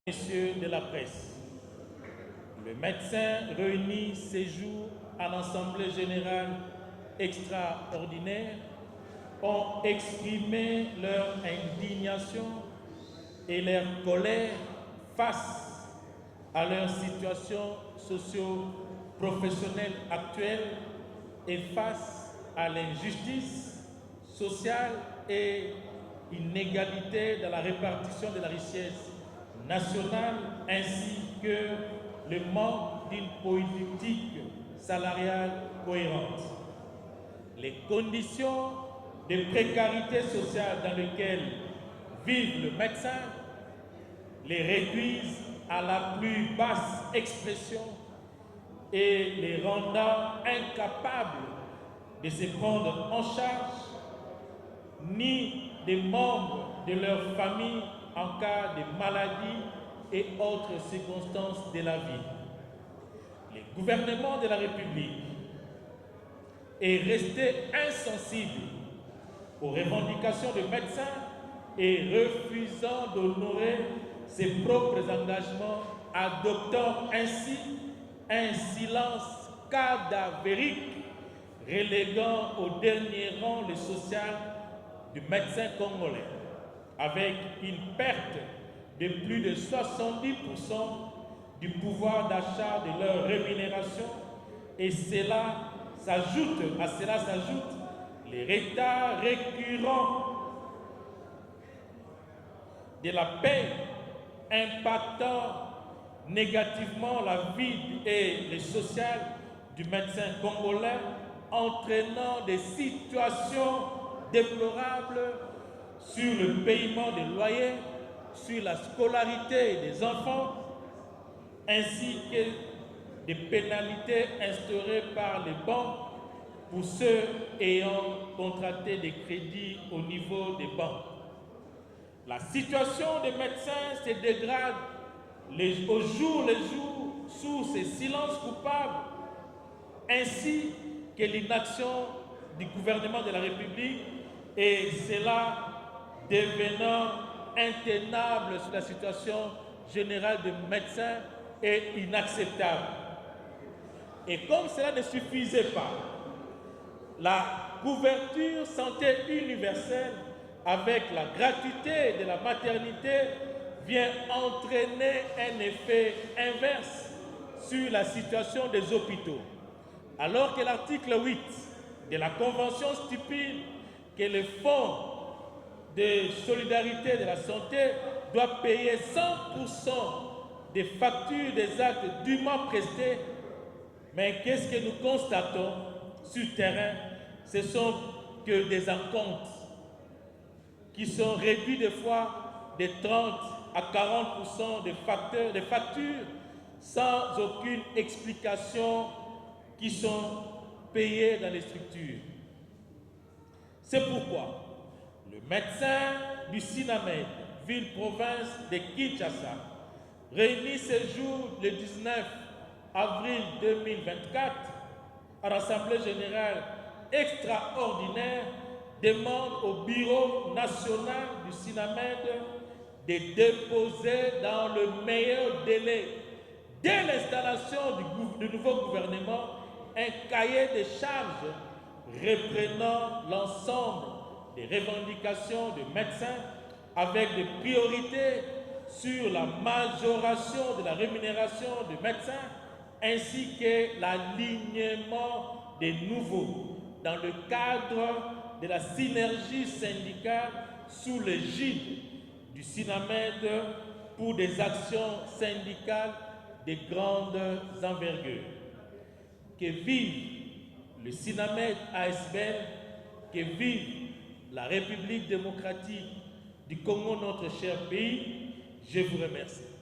Messieurs de la presse, le médecin réunit ces jours à l'Assemblée générale extraordinaire ont exprimé leur indignation et leur colère face à leur situation socio-professionnelle actuelle et face à l'injustice sociale et inégalité dans la répartition de la richesse nationale ainsi que le manque d'une politique salariale cohérente. Les conditions de précarité sociale dans lesquelles vivent le médecin les réduisent à la plus basse expression et les rendant incapables de se prendre en charge ni des membres de leur famille en cas de maladie et autres circonstances de la vie. Le gouvernement de la République est resté insensible aux revendications des médecins et refusant d'honorer ses propres engagements, adoptant ainsi un silence cadavérique, reléguant au dernier rang le social du médecin congolais, avec une perte de plus de 70% du pouvoir d'achat de leur rémunération, et à cela s'ajoutent les retards récurrents de la paie impactant négativement la vie et le social du médecin congolais, entraînant des situations déplorables sur le paiement des loyers, sur la scolarité des enfants, ainsi que des pénalités instaurées par les banques pour ceux ayant contracté des crédits au niveau des banques. La situation des médecins se dégrade au jour le jour sous ces silences coupables, ainsi que l'inaction du gouvernement de la République, et cela devenant intenable sur la situation générale des médecins est inacceptable. Et comme cela ne suffisait pas, la couverture santé universelle avec la gratuité de la maternité vient entraîner un effet inverse sur la situation des hôpitaux. Alors que l'article 8 de la Convention stipule que le Fonds de solidarité de la santé doit payer 100% des factures des actes dûment prestés, mais qu'est-ce que nous constatons sur le terrain? Ce sont que des acomptes qui sont réduits des fois de 30 à 40% des factures sans aucune explication qui sont payées dans les structures. C'est pourquoi le médecin du Sinamed, ville-province de Kinshasa, réunit ce jour le 19 avril 2024 à l'Assemblée générale extraordinaire, demande au Bureau national du Sinamed de déposer dans le meilleur délai, dès l'installation du nouveau gouvernement, un cahier de charges reprenant l'ensemble des revendications des médecins avec des priorités sur la majoration de la rémunération des médecins ainsi que l'alignement des nouveaux dans le cadre de la synergie syndicale sous l'égide du Sinamed pour des actions syndicales de grande envergure. Que vive le Sinamed ASBL, que vive la République démocratique du Congo, notre cher pays. Je vous remercie.